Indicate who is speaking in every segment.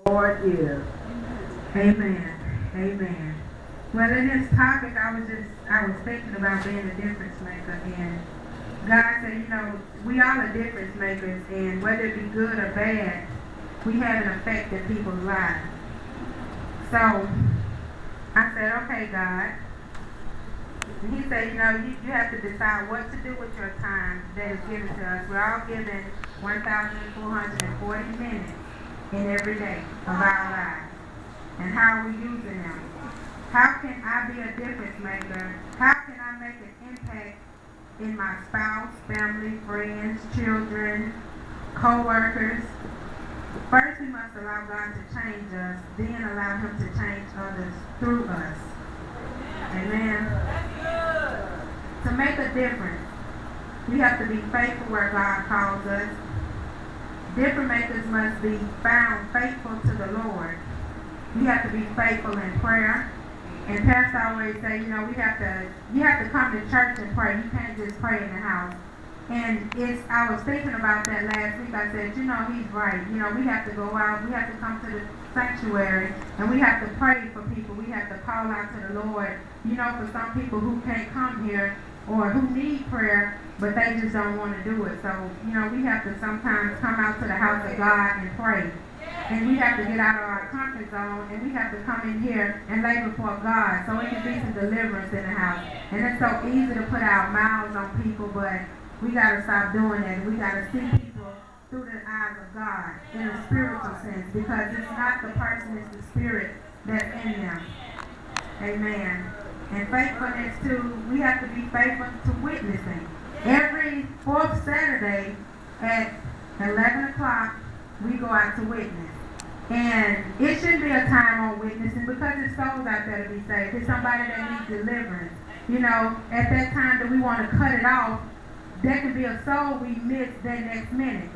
Speaker 1: Lord is. Amen. Amen. Well, in this topic, I was thinking about being a difference maker, and God said, we all are difference makers, and whether it be good or bad, we have an effect in people's lives. So I said, okay, God. And he said, you have to decide what to do with your time that is given to us. We're all given 1,440 minutes in every day of our lives. And how are we using them? How can I be a difference maker? How can I make an impact in my spouse, family, friends, children, co-workers? First, we must allow God to change us, then allow Him to change others through us. Amen. To make a difference, we have to be faithful where God calls us. Difference makers must be found faithful to the Lord. We have to be faithful in prayer. And Pastor always say, you have to come to church and pray. You can't just pray in the house. And I was thinking about that last week. I said, he's right. We have to go out. We have to come to the sanctuary, and we have to pray for people. We have to call out to the Lord. For some people who can't come here or who need prayer, but they just don't want to do it. So, we have to sometimes come out to the house of God and pray. And we have to get out of our comfort zone, and we have to come in here and lay before God so it can be some deliverance in the house. And it's so easy to put our mouths on people, but we got to stop doing that. We got to see people through the eyes of God in a spiritual sense, because it's not the person, it's the spirit that's in them. Amen. And faithfulness too, we have to be faithful to witnessing. Every fourth Saturday at 11 o'clock, we go out to witness. And it shouldn't be a time on witnessing, because there's souls out there to be saved. There's somebody that needs deliverance. At that time that we want to cut it off, there can be a soul we miss that next minute.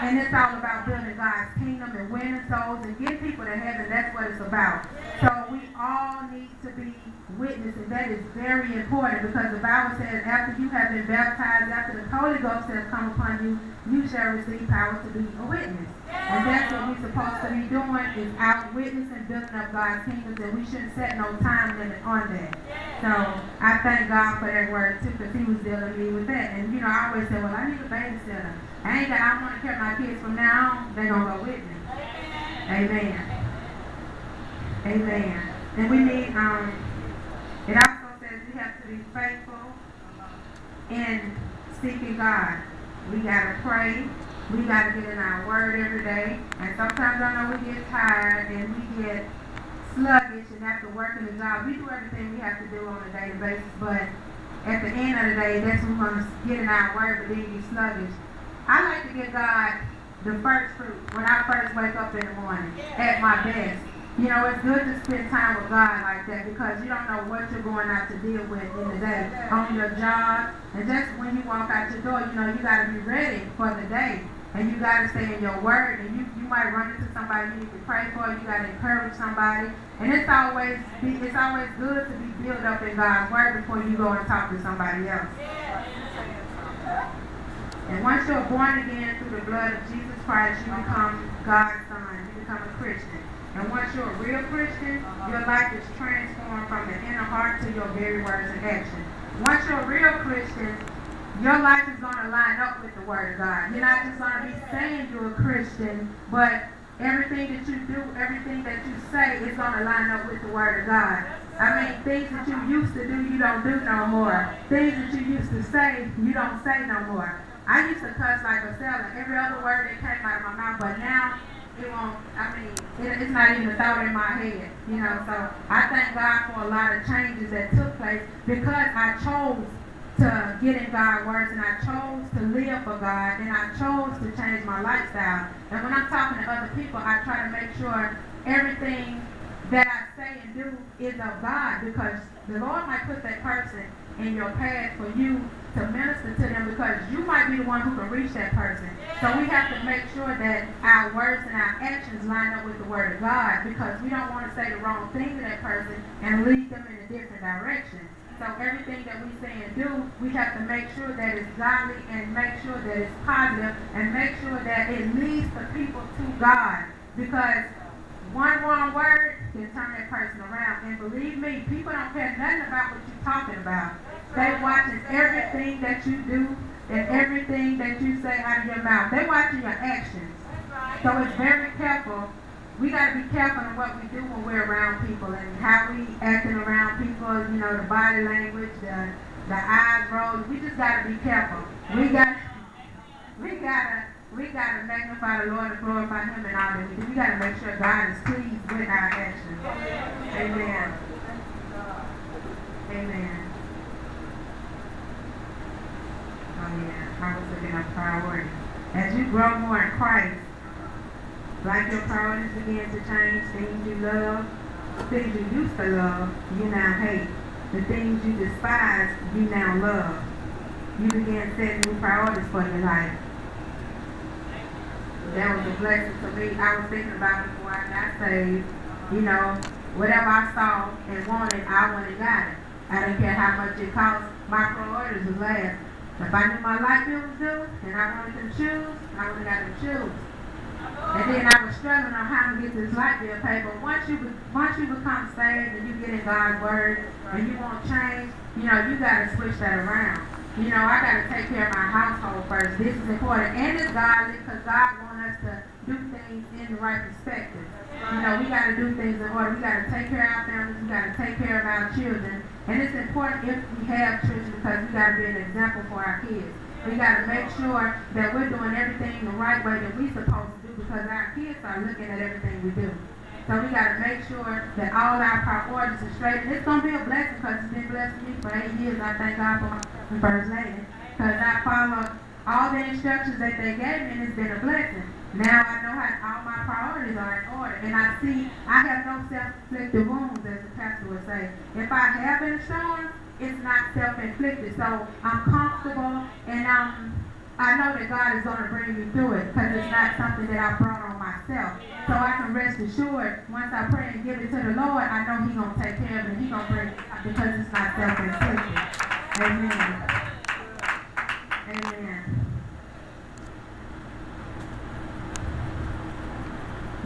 Speaker 1: And it's all about building God's kingdom and winning souls and getting people to heaven. That's what it's about. So we all need to be witnessing. That is very important, because the Bible says after you have been baptized, after the Holy Ghost has come upon you, you shall receive power to be a witness. And that's what we're supposed to be doing, is out witnessing, building up God's kingdom, and we shouldn't set no time limit on that. So I thank God for that word too, because He was dealing with me with that. And I always say, well, I need a babysitter. I want to carry my kids from now on. They're going to go with me. Amen. Amen. And we need, it also says we have to be faithful in seeking God. We got to pray. We got to get in our word every day. And sometimes I know we get tired and we get sluggish, and after working the job, we do everything we have to do on a daily basis. But at the end of the day, that's when we're going to get in our word, but then be sluggish. I like to give God the first fruit when I first wake up in the morning at my best. It's good to spend time with God like that, because you don't know what you're going out to deal with in the day, on your job. And just when you walk out your door, you got to be ready for the day. And you got to stay in your word. And you might run into somebody you need to pray for. You got to encourage somebody. And it's always good to be built up in God's word before you go and talk to somebody else. And once you're born again through the blood of Jesus Christ, you become God's son. You become a Christian. And once you're a real Christian, your life is transformed from the inner heart to your very words and action. Once you're a real Christian, your life is going to line up with the Word of God. You're not just going to be saying you're a Christian, but everything that you do, everything that you say is going to line up with the Word of God. Things that you used to do, you don't do no more. Things that you used to say, you don't say no more. I used to cuss like a sailor. Every other word that came out of my mouth, but now it won't, it's not even a thought in my head, So I thank God for a lot of changes that took place, because I chose to get in God's words, and I chose to live for God, and I chose to change my lifestyle. And when I'm talking to other people, I try to make sure everything that I say and do is of God, because the Lord might put that person in your path for you to minister to them, because you might be the one who can reach that person. So we have to make sure that our words and our actions line up with the Word of God, because we don't want to say the wrong thing to that person and lead them in a different direction. So everything that we say and do, we have to make sure that it's godly, and make sure that it's positive, and make sure that it leads the people to God. Because one wrong word can turn that person around. And believe me, people don't care nothing about what you're talking about. They're watching everything that you do and everything that you say out of your mouth. They're watching your actions. So it's very careful. We got to be careful in what we do when we're around people and how we acting around people, the body language, the eyes rolled. We just got to be careful. We got to magnify the Lord and glorify Him in all that we do. We got to make sure God is pleased with our actions. Amen. Amen. Oh yeah, I was looking at priorities. As you grow more in Christ, like your priorities begin to change, things you love, things you used to love, you now hate. The things you despise, you now love. You begin setting new priorities for your life. That was a blessing to me. I was thinking about it before I got saved. Whatever I saw and wanted, I went and got it. I didn't care how much it cost. My priorities was last. If I knew my light bill was due and I wanted them shoes, I would have got them shoes. And then I was struggling on how to get this light bill paid. But once you become saved and you get in God's word and you want change, you got to switch that around. I got to take care of my household first. This is important. And it's godly because God wants us to do things in the right perspective. We got to do things in order. We got to take care of our families. We got to take care of our children. And it's important if we have children because we got to be an example for our kids. We got to make sure that we're doing everything the right way that we're supposed to do because our kids are looking at everything we do. So we got to make sure that all our priorities are straight. And it's going to be a blessing because it's been blessing me for 8 years. I thank God for my first lady because I followed all the instructions that they gave me and it's been a blessing. Now I know how all my priorities are in order. And I have no self-inflicted wounds, as the pastor would say. If I have been stormed, it's not self-inflicted. So I'm comfortable and I know that God is going to bring me through it because it's not something that I brought on myself. So I can rest assured, once I pray and give it to the Lord, I know He's going to take care of it and He's going to bring it out because it's not self-inflicted. Amen. Amen.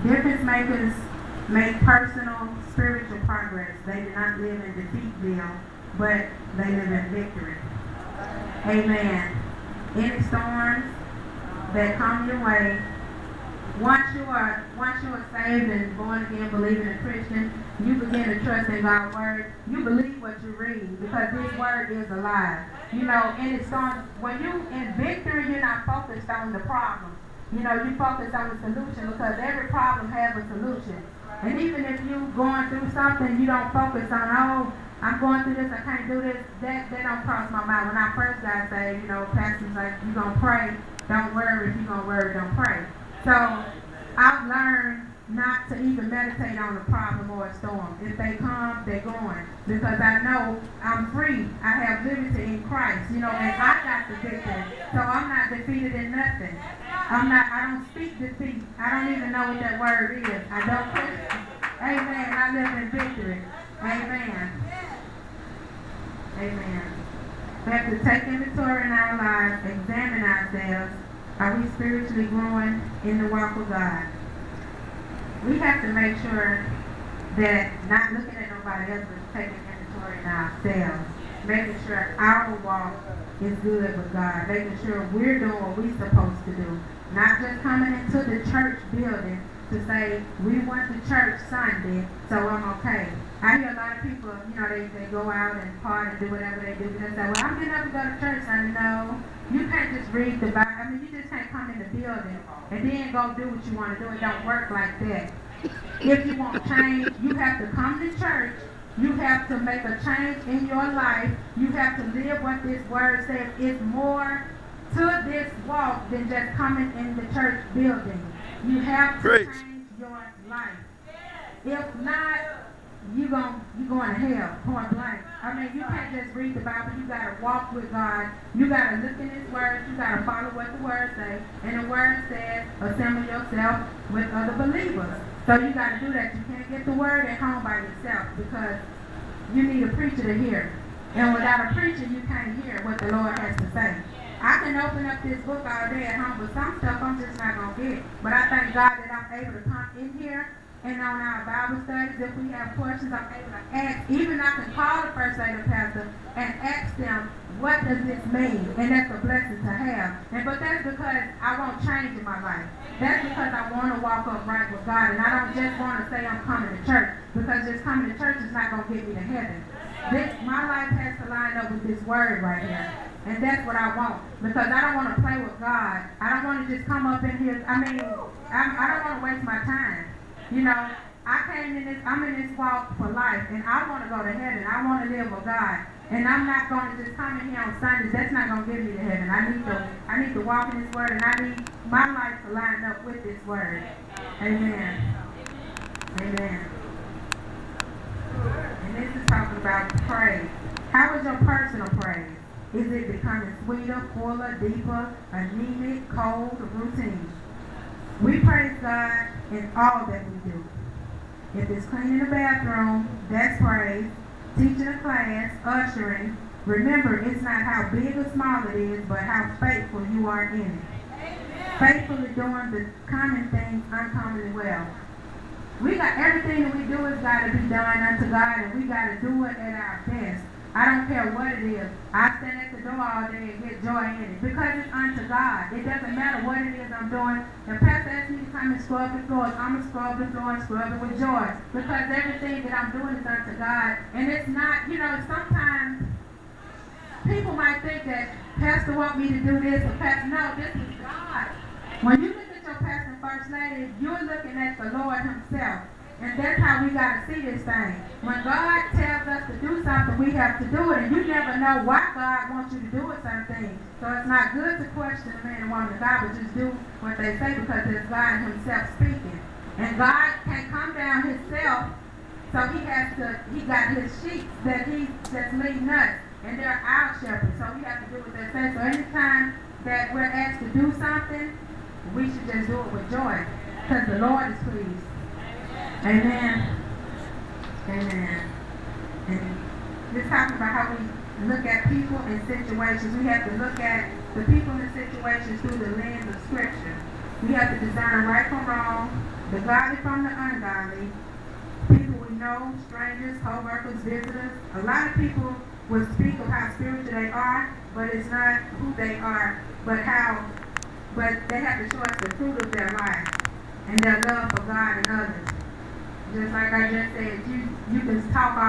Speaker 1: Difference makers make personal, spiritual progress. They do not live in defeatville, but they live in victory. Amen. Any storms that come your way, once you are saved and born again, believing in Christian, you begin to trust in God's word. You believe what you read because this word is alive. Any storms, when you in victory, you're not focused on the problem. You focus on the solution because every problem has a solution. And even if you're going through something, you don't focus on, I'm going through this, I can't do this. That don't cross my mind. When I first got saved, pastor's like, you're going to pray, don't worry. If you're going to worry, don't pray. So I've learned not to even meditate on a problem or a storm. If they come, they're going. Because I know I'm free. I have liberty in Christ, and I got the victory. So I'm not defeated in nothing. I don't speak defeat. I don't even know what that word is. I don't question. Amen. I live in victory. Amen. Amen. We have to take inventory in our lives, examine ourselves. Are we spiritually growing in the walk with God? We have to make sure that not looking at nobody else, but taking inventory in ourselves. Making sure our walk is good with God. Making sure we're doing what we're supposed to do. Not just coming into the church building to say, we went to church Sunday, so I'm okay. I hear a lot of people, they go out and party and do whatever they do. They say, well, I'm getting up to go to church Sunday. No, you can't just read the Bible. You just can't come in the building and then go do what you want to do. It don't work like that. If you want change, you have to come to church. You have to make a change in your life. You have to live what this word says. It's more to this walk than just coming in the church building. You have to change your life. If not, you're going to hell, point blank. You can't just read the Bible. You got to walk with God. You got to look in His word. You got to follow what the word says. And the word says, assemble yourself with other believers. So you got to do that. You can't get the word at home by yourself because you need a preacher to hear. And without a preacher, you can't hear what the Lord has to say. I can open up this book all day at home, but some stuff I'm just not going to get. But I thank God that I'm able to come in here and on our Bible studies, if we have questions, I'm able to ask. Even I can call the first lady pastor and ask them, what does this mean? And that's a blessing to have. But that's because I want change in my life. That's because I want to walk upright with God. And I don't just want to say I'm coming to church, because just coming to church is not going to get me to heaven. My life has to line up with this word right here. And that's what I want. Because I don't want to play with God. I don't want to just come up in here. I don't want to waste my time. You know, I'm in this walk for life, and I want to go to heaven. I want to live with God. And I'm not going to just come in here on Sundays. That's not going to get me to heaven. I need to walk in this word, and I need my life to line up with this word. Amen. Amen. And this is talking about praise. How is your personal praise? Is it becoming sweeter, fuller, deeper, anemic, cold, or routine? We praise God in all that we do. If it's cleaning the bathroom, that's praise. Teaching a class, ushering. Remember, it's not how big or small it is, but how faithful you are in it. Faithfully doing the common things uncommonly well. Everything that we do has got to be done unto God, and we got to do it at our best. I don't care what it is. I stand at the door all day and get joy in it because it's unto God. It doesn't matter what it is I'm doing. If Pastor asks me to come and scrub the floors, I'm going to scrub the floor and scrub it with joy because everything that I'm doing is unto God. And it's not, sometimes people might think that Pastor want me to do this or Pastor. No, this is God. When you look at your pastor and first lady, you're looking at the Lord himself. And that's how we got to see this thing. When God tells us to do something, we have to do it. And you never know why God wants you to do a certain thing. So it's not good to question the man and woman of God, but just do what they say because it's God himself speaking. And God can't come down himself, so he got his sheep that's leading us. And they're our shepherds, so we have to do what they say. So anytime that we're asked to do something, we should just do it with joy because the Lord is pleased. Amen. Amen. And this talking about how we look at people and situations. We have to look at the people and situations through the lens of Scripture. We have to discern right from wrong, the godly from the ungodly, people we know, strangers, co-workers, visitors. A lot of people will speak of how spiritual they are, but it's not who they are, but they have to show us the fruit of their life and their love for God and others. Just like I just said, you can talk all